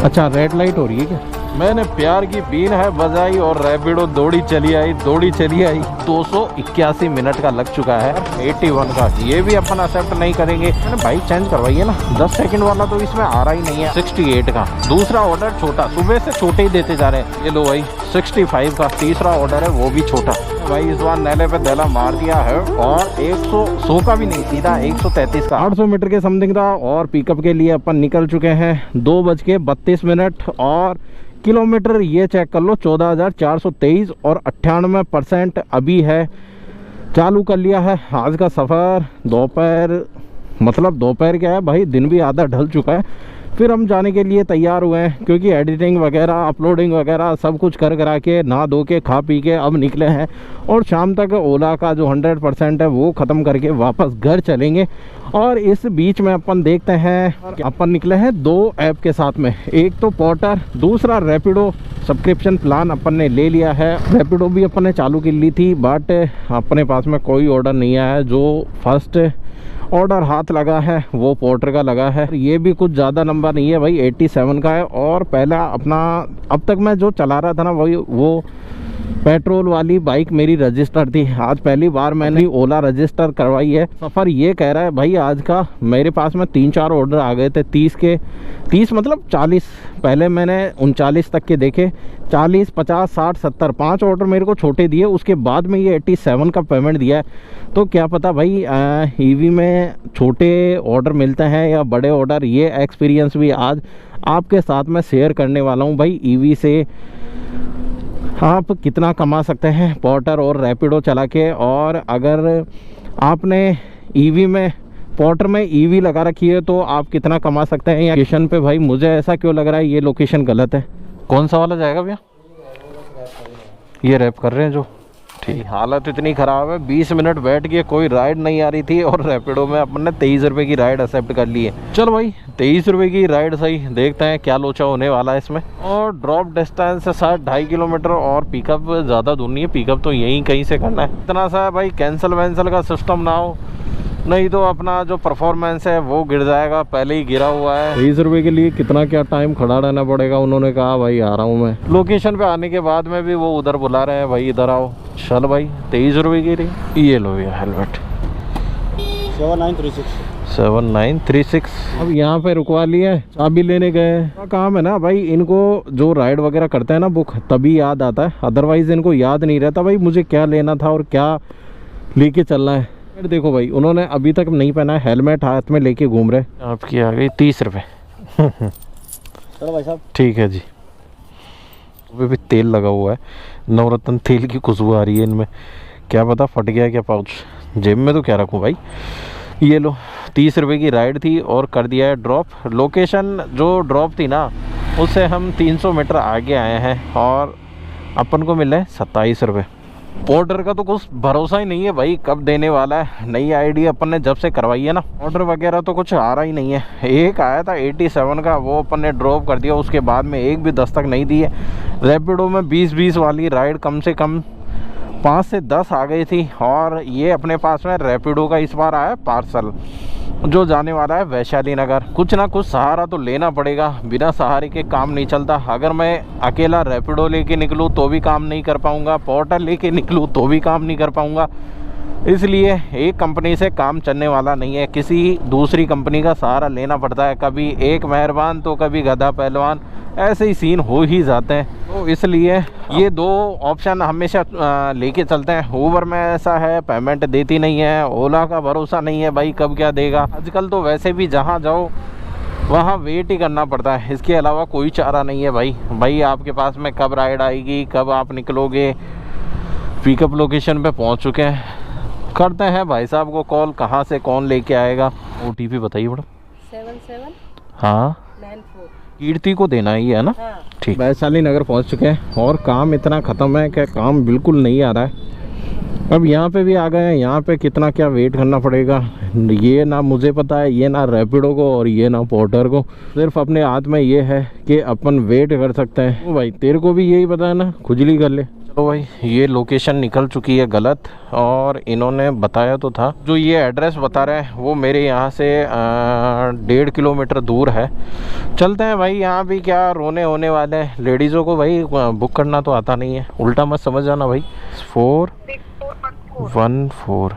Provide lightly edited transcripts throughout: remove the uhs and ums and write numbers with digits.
अच्छा, red light हो रही है क्या? मैंने प्यार की बीन है बजाई और रैपिडो दौड़ी चली आई 281 मिनट का लग चुका है 81 का। ये भी अपन एक्सेप्ट नहीं करेंगे। मैंने भाई चेंज करवाइए ना, 10 सेकंड वाला तो इसमें आ रहा ही नहीं है। 68 का दूसरा ऑर्डर छोटा, सुबह से छोटे ही देते जा रहे हैं। ये लो भाई 65 का तीसरा ऑर्डर है, वो भी छोटा। भाई इस बार नेले पे देला मार दिया है और 100 का भी नहीं, सीधा 133 का। 800 मीटर के समथिंग था और पिकअप के लिए अपन निकल चुके हैं 2:32 और किलोमीटर ये चेक कर लो 14,423 और 98% अभी है। चालू कर लिया है आज का सफ़र। दोपहर मतलब दोपहर क्या है भाई, दिन भी आधा ढल चुका है। फिर हम जाने के लिए तैयार हुए हैं क्योंकि एडिटिंग वगैरह अपलोडिंग वगैरह सब कुछ कर करा के नहा धो के खा पी के अब निकले हैं और शाम तक ओला का जो 100% है वो ख़त्म करके वापस घर चलेंगे। और इस बीच में अपन देखते हैं, अपन निकले हैं 2 ऐप के साथ में, एक तो पोर्टर, दूसरा रैपिडो सब्सक्रिप्शन प्लान अपन ने ले लिया है। रैपिडो भी अपन ने चालू कर ली थी बट अपने पास में कोई ऑर्डर नहीं आया है। जो फर्स्ट ऑर्डर हाथ लगा है वो पोर्टर का लगा है। ये भी कुछ ज़्यादा नंबर नहीं है भाई, 87 का है। और पहला अपना अब तक मैं जो चला रहा था ना वही वो पेट्रोल वाली बाइक मेरी रजिस्टर थी। आज पहली बार मैंने ओला रजिस्टर करवाई है। सफ़र ये कह रहा है भाई आज का, मेरे पास में 3-4 ऑर्डर आ गए थे 30 मतलब 40। पहले मैंने 39 तक के देखे, 40, 50, 60, 70 5 ऑर्डर मेरे को छोटे दिए। उसके बाद में ये 87 का पेमेंट दिया है। तो क्या पता भाई ईवी में छोटे ऑर्डर मिलते हैं या बड़े ऑर्डर, ये एक्सपीरियंस भी आज आपके साथ में शेयर करने वाला हूँ। भाई ईवी से आप कितना कमा सकते हैं पोर्टर और रैपिडो चला के। और अगर आपने ईवी में पोर्टर में ईवी लगा रखी है तो आप कितना कमा सकते हैं। या लोकेशन पे भाई मुझे ऐसा क्यों लग रहा है ये लोकेशन गलत है। कौन सा वाला जाएगा भैया? ये रैप कर रहे हैं जो, ठीक। हालत इतनी ख़राब है, 20 मिनट बैठ के कोई राइड नहीं आ रही थी और रैपिडो में अपन ने 23 रुपये की राइड एक्सेप्ट कर ली है। चल भाई 23 रुपये की राइड सही, देखते हैं क्या लोचा होने वाला है इसमें। और ड्रॉप डिस्टेंस है शायद 2.5 किलोमीटर और पिकअप ज़्यादा दूर नहीं है, पिकअप तो यहीं कहीं से करना है। इतना सा भाई कैंसिल वैंसल का सिस्टम ना हो, नहीं तो अपना जो परफॉर्मेंस है वो गिर जाएगा, पहले ही गिरा हुआ है। 23 रुपये के लिए कितना क्या टाइम खड़ा रहना पड़ेगा। उन्होंने कहा भाई आ रहा हूँ मैं। लोकेशन पे आने के बाद में भी वो उधर बुला रहे हैं भाई इधर आओ। चल भाई 23 रुपये की रही। ये लो भैया हेलमेट 7936। अब यहाँ पे रुकवा लिया, चाबी लेने गए। काम है ना भाई, इनको जो राइड वगैरह करते हैं ना बुक, तभी याद आता है, अदरवाइज इनको याद नहीं रहता भाई मुझे क्या लेना था और क्या लेके चलना है। देखो भाई उन्होंने अभी तक नहीं पहना है हेलमेट, हाथ में लेके घूम रहे। आपकी आ गई 30 रुपये। चलो भाई साहब ठीक है जी। अभी भी तेल लगा हुआ है, नवरत्न तेल की खुशबू आ रही है इनमें। क्या पता फट गया क्या पाउच, जेब में तो क्या रखूं भाई। ये लो 30 रुपये की राइड थी और कर दिया है ड्रॉप। लोकेशन जो ड्रॉप थी ना उससे हम 300 मीटर आगे आए हैं और अपन को मिले 27 रुपये। पोर्टर का तो कुछ भरोसा ही नहीं है भाई, कब देने वाला है। नई आईडी अपन ने जब से करवाई है ना, ऑर्डर वगैरह तो कुछ आ रहा ही नहीं है। एक आया था 87 का, वो अपन ने ड्रॉप कर दिया। उसके बाद में एक भी दस्तक नहीं दी है। रैपिडो में 20-20 वाली राइड कम से कम 5 से 10 आ गई थी। और ये अपने पास में रैपिडो का इस बार आया पार्सल जो जाने वाला है वैशाली नगर। कुछ ना कुछ सहारा तो लेना पड़ेगा, बिना सहारे के काम नहीं चलता। अगर मैं अकेला रैपिडो लेके निकलूँ तो भी काम नहीं कर पाऊँगा, पोर्टर लेके निकलूँ तो भी काम नहीं कर पाऊँगा। इसलिए एक कंपनी से काम चलने वाला नहीं है, किसी दूसरी कंपनी का सहारा लेना पड़ता है। कभी एक मेहरबान तो कभी गधा पहलवान, ऐसे ही सीन हो ही जाते हैं। तो इसलिए ये 2 ऑप्शन हमेशा लेके चलते हैं। ऊबर में ऐसा है पेमेंट देती नहीं है, ओला का भरोसा नहीं है भाई कब क्या देगा। आजकल तो वैसे भी जहाँ जाओ वहाँ वेट ही करना पड़ता है, इसके अलावा कोई चारा नहीं है भाई आपके पास में कब राइड आएगी, कब आप निकलोगे। पिकअप लोकेशन पे पहुँच चुके हैं, करते हैं भाई साहब को कॉल, कहाँ से कौन लेके आएगा। OTP बताइए बड़ा। 77 हाँ 94। कीर्ति को देना ही है ना? हाँ। ठीक। वैशाली नगर पहुंच चुके हैं और काम इतना ख़त्म है कि काम बिल्कुल नहीं आ रहा है। अब यहाँ पे भी आ गए हैं, यहाँ पे कितना क्या वेट करना पड़ेगा ये ना मुझे पता है, ये ना रैपिडो को और ये ना पोर्टर को। सिर्फ अपने हाथ में ये है कि अपन वेट कर सकते हैं। ओ भाई तेरे को भी यही पता है ना, खुजली कर ले। तो भाई ये लोकेशन निकल चुकी है गलत, और इन्होंने बताया तो था, जो ये एड्रेस बता रहे हैं वो मेरे यहाँ से 1.5 किलोमीटर दूर है। चलते हैं भाई, यहाँ भी क्या रोने होने वाले हैं। लेडीज़ों को भाई बुक करना तो आता नहीं है, उल्टा मत समझ जाना भाई। 414।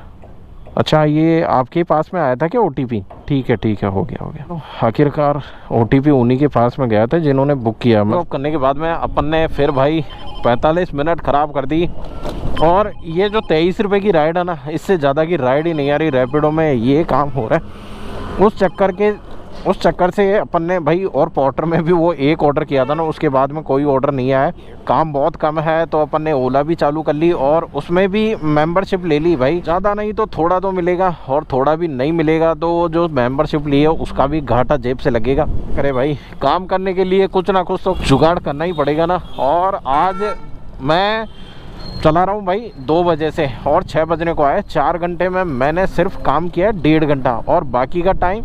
अच्छा, ये आपके पास में आया था क्या OTP? ठीक है ठीक है, हो गया। तो आखिरकार OTP उन्हीं के पास में गया था जिन्होंने बुक किया। मतलब करने के बाद में अपन ने फिर भाई 45 मिनट ख़राब कर दी। और ये जो 23 रुपये की राइड है ना, इससे ज़्यादा की राइड ही नहीं आ रही। रैपिडो में ये काम हो रहा है, उस चक्कर से अपन ने भाई, और पोर्टर में भी वो एक ऑर्डर किया था ना, उसके बाद में कोई ऑर्डर नहीं आया। काम बहुत कम है तो अपन ने ओला भी चालू कर ली, और उसमें भी मेंबरशिप ले ली भाई। ज़्यादा नहीं तो थोड़ा तो मिलेगा, और थोड़ा भी नहीं मिलेगा तो जो मेंबरशिप ली है उसका भी घाटा जेब से लगेगा। अरे भाई, काम करने के लिए कुछ ना कुछ तो जुगाड़ करना ही पड़ेगा ना। और आज मैं चला रहा हूँ भाई 2 बजे से, और 6 बजने को आए। 4 घंटे में मैंने सिर्फ काम किया 1.5 घंटा, और बाकी का टाइम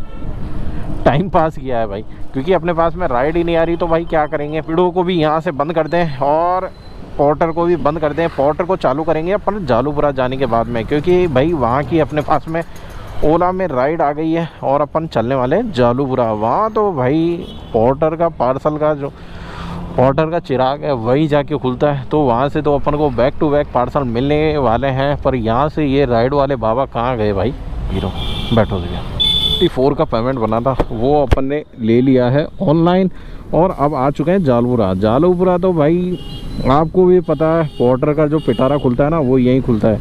पास किया है भाई, क्योंकि अपने पास में राइड ही नहीं आ रही। तो भाई क्या करेंगे, वीडियो को भी यहाँ से बंद कर दें और पोर्टर को भी बंद कर दें। पोर्टर को चालू करेंगे अपन जालूपुरा जाने के बाद में, क्योंकि भाई वहाँ की अपने पास में ओला में राइड आ गई है, और अपन चलने वाले जालूपुरा। वहाँ तो भाई पोर्टर का पार्सल का जो पोर्टर का चिराग है वही जाके खुलता है, तो वहाँ से तो अपन को बैक टू बैक पार्सल मिलने वाले हैं। पर यहाँ से ये राइड वाले बाबा कहाँ गए भाई? हीरो बैठो भैया। 54 का पेमेंट बना था वो अपन ने ले लिया है ऑनलाइन, और अब आ चुके हैं जालूपुरा। तो भाई आपको भी पता है, पोर्टर का जो पिटारा खुलता है ना, वो यहीं खुलता है।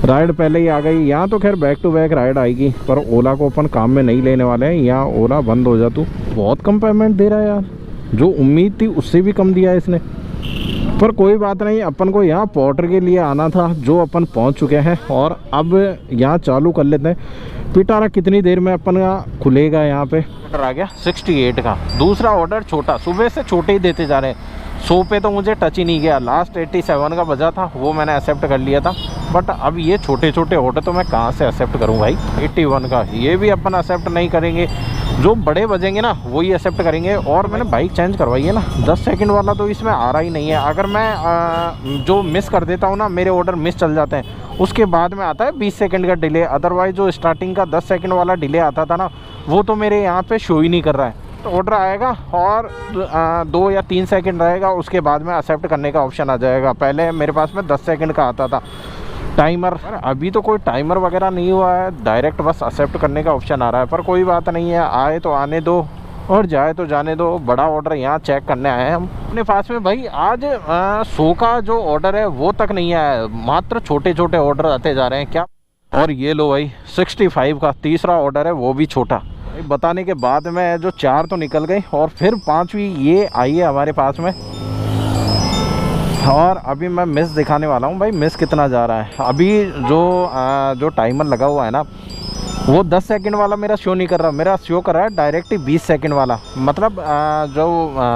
राइड पहले ही आ गई। यहाँ तो खैर बैक टू बैक राइड आएगी, पर ओला को अपन काम में नहीं लेने वाले हैं। यहाँ ओला बंद हो जा तू। बहुत कम पेमेंट दे रहा है यार, जो उम्मीद थी उससे भी कम दिया है इसने। पर कोई बात नहीं, अपन को यहाँ पोर्टर के लिए आना था, जो अपन पहुँच चुके हैं। और अब यहाँ चालू कर लेते हैं। पिटारा कितनी देर में अपन का खुलेगा? यहाँ पे ऑर्डर आ गया 68 का, दूसरा ऑर्डर छोटा। सुबह से छोटे ही देते जा रहे हैं। 100 पे तो मुझे टच ही नहीं गया। लास्ट 87 का बजा था, वो मैंने एक्सेप्ट कर लिया था। बट अब ये छोटे छोटे ऑर्डर तो मैं कहाँ से एक्सेप्ट करूँ भाई? 81 का ये भी अपन एक्सेप्ट नहीं करेंगे। जो बड़े बजेंगे ना वही एक्सेप्ट करेंगे। और मैंने बाइक चेंज करवाई है ना, 10 सेकंड वाला तो इसमें आ रहा ही नहीं है। अगर मैं जो मिस कर देता हूँ ना, मेरे ऑर्डर मिस चल जाते हैं, उसके बाद में आता है 20 सेकंड का डिले। अदरवाइज जो स्टार्टिंग का 10 सेकंड वाला डिले आता था ना, वो तो मेरे यहाँ पे शो ही नहीं कर रहा है। तो ऑर्डर आएगा और 2 या 3 सेकंड रहेगा, उसके बाद में एक्सेप्ट करने का ऑप्शन आ जाएगा। पहले मेरे पास में 10 सेकंड का आता था टाइमर। अभी तो कोई टाइमर वगैरह नहीं हुआ है, डायरेक्ट बस एक्सेप्ट करने का ऑप्शन आ रहा है। पर कोई बात नहीं है, आए तो आने दो और जाए तो जाने दो। बड़ा ऑर्डर यहाँ चेक करने आए हैं हम अपने पास में भाई। आज 100 का जो ऑर्डर है वो तक नहीं आया है, मात्र छोटे छोटे ऑर्डर आते जा रहे हैं क्या। और ये लो भाई 65 का तीसरा ऑर्डर है, वो भी छोटा। बताने के बाद में जो 4 तो निकल गई, और फिर 5वीं ये आई है हमारे पास में। और अभी मैं मिस दिखाने वाला हूँ भाई, मिस कितना जा रहा है। अभी जो टाइमर लगा हुआ है ना, वो 10 सेकंड वाला मेरा शो नहीं कर रहा, मेरा शो कर रहा है डायरेक्ट ही 20 सेकंड वाला। मतलब जो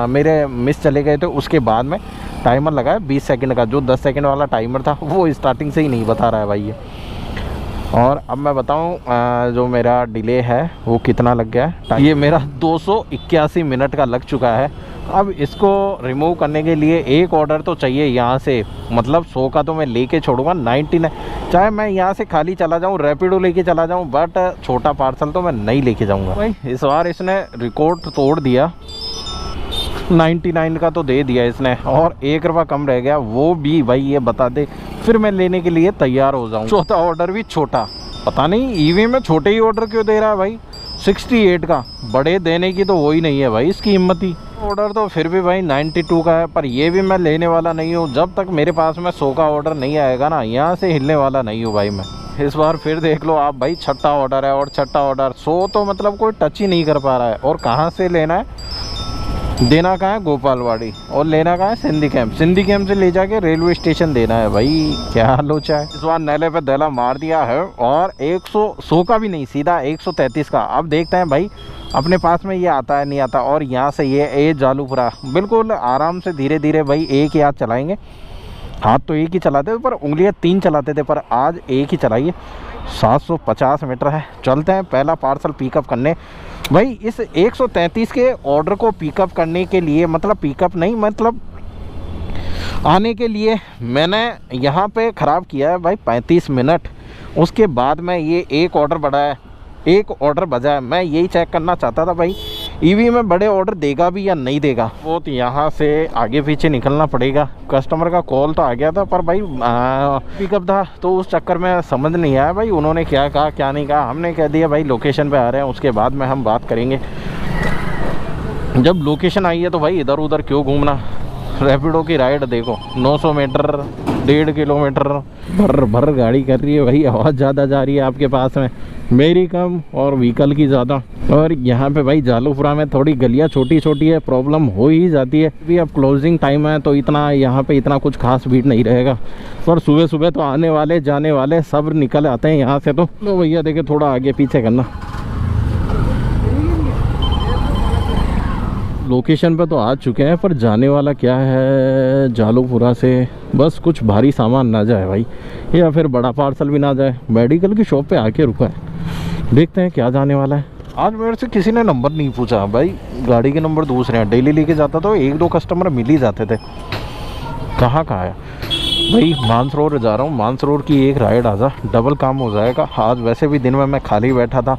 मेरे मिस चले गए थे उसके बाद में टाइमर लगा है 20 सेकंड का। जो 10 सेकंड वाला टाइमर था वो स्टार्टिंग से ही नहीं बता रहा है भाई ये। और अब मैं बताऊं जो मेरा डिले है वो कितना लग गया है। ये मेरा 281 मिनट का लग चुका है। अब इसको रिमूव करने के लिए एक ऑर्डर तो चाहिए यहाँ से। मतलब 100 का तो मैं लेके छोड़ूंगा, 99 चाहे मैं यहाँ से खाली चला जाऊँ, रैपिडो लेके चला जाऊँ, बट छोटा पार्सल तो मैं नहीं लेके जाऊँगा भाई। इस बार इसने रिकॉर्ड तोड़ दिया, 99 का तो दे दिया इसने, और 1 रुपया कम रह गया, वो भी भाई ये बता दे, फिर मैं लेने के लिए तैयार हो जाऊँ। चौथा ऑर्डर भी छोटा, पता नहीं ईवी में छोटे ही ऑर्डर क्यों दे रहा है भाई। 68 का, बड़े देने की तो वो ही नहीं है भाई इसकी हिम्मत ही। ऑर्डर तो फिर भी भाई 92 का है, पर ये भी मैं लेने वाला नहीं हूँ। जब तक मेरे पास में 100 का ऑर्डर नहीं आएगा ना, यहाँ से हिलने वाला नहीं हूँ भाई मैं। इस बार फिर देख लो आप भाई, छठा ऑर्डर है, और छठा ऑर्डर 100 तो मतलब कोई टच ही नहीं कर पा रहा है। और कहाँ से लेना है, देना कहाँ है गोपालवाड़ी, और लेना कहाँ है सिंधी कैंप। सिंधी कैंप से ले जाके रेलवे स्टेशन देना है भाई, क्या लोचा है। इस बार नैले पे दहला मार दिया है, और 100 का भी नहीं, सीधा 133 का। अब देखते हैं भाई अपने पास में ये आता है नहीं आता। और यहाँ से ये जालूपुरा बिल्कुल आराम से धीरे धीरे भाई एक ही हाथ चलाएंगे। हाथ तो एक ही चलाते थे पर उंगलियां 3 चलाते थे, पर आज एक ही चलाइए। 750 मीटर है, चलते हैं पहला पार्सल पिकअप करने। भाई इस 133 के ऑर्डर को पिकअप करने के लिए, मतलब पिकअप नहीं, मतलब आने के लिए मैंने यहाँ पे ख़राब किया है भाई 35 मिनट। उसके बाद में ये एक ऑर्डर बजा है। मैं यही चेक करना चाहता था भाई ईवी में बड़े ऑर्डर देगा भी या नहीं देगा। वो तो यहाँ से आगे पीछे निकलना पड़ेगा। कस्टमर का कॉल तो आ गया था पर भाई पिकअप था तो उस चक्कर में समझ नहीं आया भाई उन्होंने क्या कहा क्या नहीं कहा। हमने कह दिया भाई लोकेशन पे आ रहे हैं, उसके बाद में हम बात करेंगे। जब लोकेशन आई है तो भाई इधर उधर क्यों घूमना। रैपिडो की राइड देखो 900 मीटर 1.5 किलोमीटर भर गाड़ी कर रही है भाई। आवाज़ ज़्यादा जा रही है आपके पास में, मेरी कम और व्हीकल की ज़्यादा। और यहाँ पे भाई जालूपुरा में थोड़ी गलियाँ छोटी छोटी है, प्रॉब्लम हो ही जाती है। अभी अब क्लोजिंग टाइम है तो इतना यहाँ पे इतना कुछ खास भीड़ नहीं रहेगा। पर सुबह सुबह तो आने वाले जाने वाले सब निकल आते हैं यहाँ से। तो लो भैया देखे थोड़ा आगे पीछे करना। लोकेशन पे तो आ चुके हैं पर जाने वाला क्या है जालूपुरा से बस कुछ भारी सामान ना जाए भाई, या फिर बड़ा पार्सल भी ना जाए। मेडिकल की शॉप पे आके रुका है, देखते हैं क्या जाने वाला है। आज मेरे से किसी ने नंबर नहीं पूछा भाई, गाड़ी के नंबर दूसरे हैं। डेली लेके जाता तो 1-2 कस्टमर मिल ही जाते थे। कहाँ है भाई, मानसरोवर जा रहा हूँ। मानसरोवर की एक राइड आ जा, डबल काम हो जाएगा। आज वैसे भी दिन में मैं खाली बैठा था,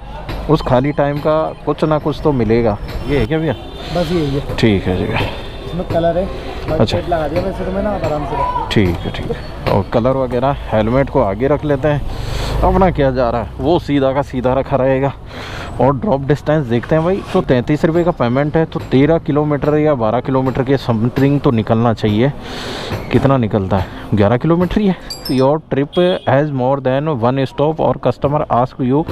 उस खाली टाइम का कुछ ना कुछ तो मिलेगा। ये है क्या भैया? बस ये है। ठीक है ठीक है। इसमें कलर है, अच्छा लगा दिया वैसे तो मैं ना आराम से रखूँ। ठीक है। और कलर वगैरह हेलमेट को आगे रख लेते हैं। अपना क्या जा रहा है वो सीधा का सीधा रखा रहेगा। और ड्रॉप डिस्टेंस देखते हैं भाई। तो 33 रुपये का पेमेंट है तो 13 किलोमीटर या 12 किलोमीटर के समथिंग तो निकलना चाहिए। कितना निकलता है? 11 किलोमीटर ही है। Your trip has more than 1 stop और कस्टमर आस्क यू।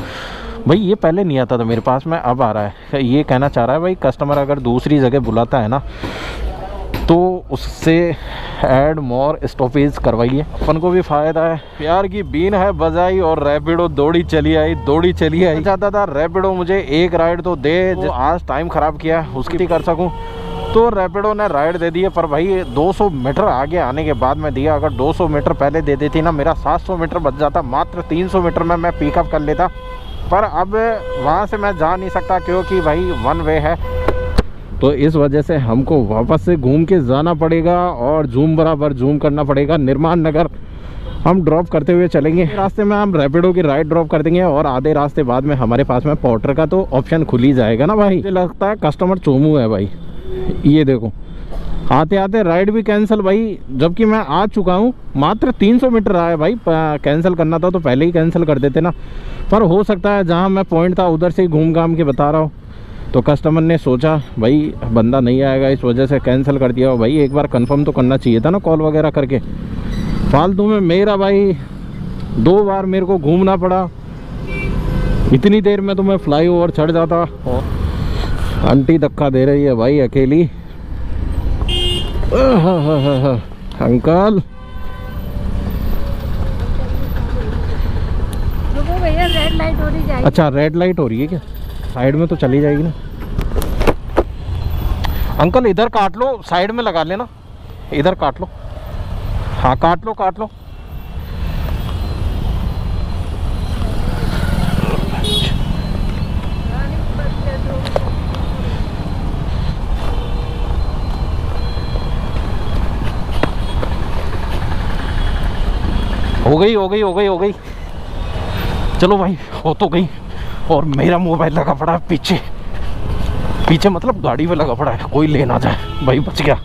भाई ये पहले नहीं आता था मेरे पास में, अब आ रहा है। ये कहना चाह रहा है भाई कस्टमर अगर दूसरी जगह बुलाता है ना तो उससे ऐड मोर स्टॉपेज करवाइए, अपन को भी फ़ायदा है। प्यार की बीन है बजाई और रैपिडो दौड़ी चली आई चाहता था रैपिडो मुझे एक राइड तो दे, जो आज टाइम ख़राब किया उसकी कर सकूं। तो रैपिडो ने राइड दे दी है पर भाई 200 मीटर आगे आने के बाद में दिया। अगर 200 मीटर पहले दे देती ना मेरा 700 मीटर बच जाता। मात्र 300 मीटर में मैं पिकअप कर लेता, पर अब वहाँ से मैं जा नहीं सकता क्योंकि भाई 1 वे है। तो इस वजह से हमको वापस से घूम के जाना पड़ेगा और जूम बराबर जूम करना पड़ेगा। निर्माण नगर हम ड्रॉप करते हुए चलेंगे। रास्ते में हम रैपिडो की राइड ड्रॉप कर देंगे और आधे रास्ते बाद में हमारे पास में पोर्टर का तो ऑप्शन खुल ही जाएगा ना भाई। मुझे लगता है कस्टमर चोमू है भाई। ये देखो आते आते राइड भी कैंसिल भाई, जबकि मैं आ चुका हूँ। मात्र 300 मीटर आया भाई। कैंसिल करना था तो पहले ही कैंसिल कर देते ना। पर हो सकता है जहाँ मैं पॉइंट था उधर से ही घूम घाम के बता रहा हूँ। तो कस्टमर ने सोचा भाई बंदा नहीं आएगा, इस वजह से कैंसिल कर दिया। भाई एक बार कंफर्म तो करना चाहिए था ना कॉल वगैरह करके। फालतू में मेरा भाई 2 बार मेरे को घूमना पड़ा। इतनी देर में तो मैं फ्लाईओवर चढ़ जाता। आंटी धक्का दे रही है भाई अकेली। अंकल भैया रेड लाइट हो रही जाएगी। अच्छा रेड लाइट हो रही है क्या? साइड में तो चली जाएगी ना। अंकल इधर काट लो, साइड में लगा लेना। इधर काट लो, हाँ काट लो काट लो। हो गई। चलो भाई हो तो गई। और मेरा मोबाइल लगा पड़ा है पीछे मतलब गाड़ी में लगा पड़ा है, कोई ले ना जाए भाई, बच गया।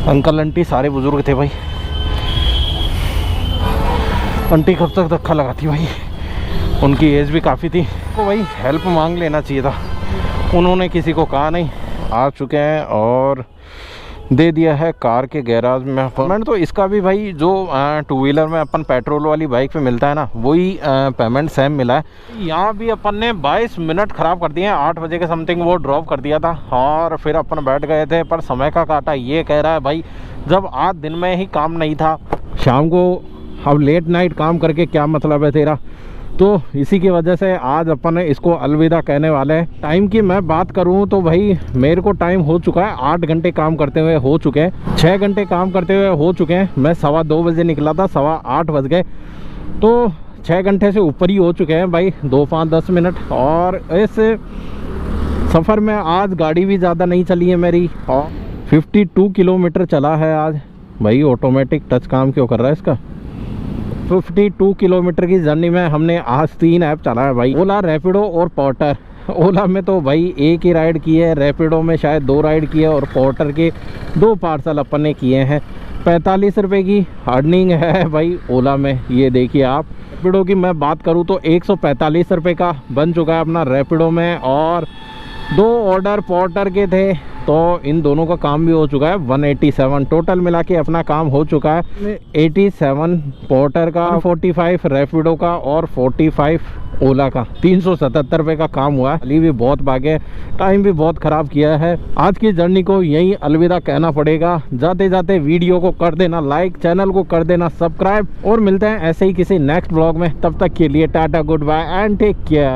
अंकल आंटी सारे बुजुर्ग थे भाई। आंटी कब तक धक्का लगाती भाई, उनकी एज भी काफ़ी थी। तो भाई हेल्प मांग लेना चाहिए था, उन्होंने किसी को कहा नहीं। आ चुके हैं और दे दिया है कार के गैराज में पेमेंट। तो इसका भी भाई जो 2 व्हीलर में अपन पेट्रोल वाली बाइक पे मिलता है ना, वही पेमेंट सेम मिला है। यहाँ भी अपन ने 22 मिनट ख़राब कर दिए हैं। 8 बजे के समथिंग वो ड्रॉप कर दिया था और फिर अपन बैठ गए थे। पर समय का काटा ये कह रहा है भाई, जब आज दिन में ही काम नहीं था, शाम को अब लेट नाइट काम करके क्या मतलब है तेरा। तो इसी की वजह से आज अपन इसको अलविदा कहने वाले हैं। टाइम की मैं बात करूं तो भाई मेरे को टाइम हो चुका है, 8 घंटे काम करते हुए हो चुके हैं, 6 घंटे काम करते हुए हो चुके हैं। मैं 2:15 बजे निकला था, 8:15 बज गए, तो 6 घंटे से ऊपर ही हो चुके हैं भाई। 2 5 10 मिनट। और इस सफ़र में आज गाड़ी भी ज़्यादा नहीं चली है मेरी और 52 किलोमीटर चला है आज। भाई ऑटोमेटिक टच काम क्यों कर रहा है इसका। 52 किलोमीटर की जर्नी में हमने आज 3 ऐप चला है भाई, ओला, रैपिडो और पोर्टर। ओला में तो भाई एक ही राइड की है, रैपिडो में शायद 2 राइड की है और पोर्टर के 2 पार्सल अपन ने किए हैं। 45 रुपये की अर्निंग है भाई ओला में। ये देखिए आप, रैपिडो की मैं बात करूँ तो 145 रुपये का बन चुका है अपना रैपिडो में, और 2 ऑर्डर पोर्टर के थे तो इन दोनों का काम भी हो चुका है। 187 टोटल मिला के अपना काम हो चुका है। 87 पोर्टर का, 45 रैपिडो का और 45 ओला का। 377 रुपये का काम हुआ है। अली भी बहुत भागे, टाइम भी बहुत ख़राब किया है। आज की जर्नी को यहीं अलविदा कहना पड़ेगा। जाते जाते वीडियो को कर देना लाइक, चैनल को कर देना सब्सक्राइब, और मिलते हैं ऐसे ही किसी नेक्स्ट ब्लॉग में। तब तक के लिए tata, good bye and take care.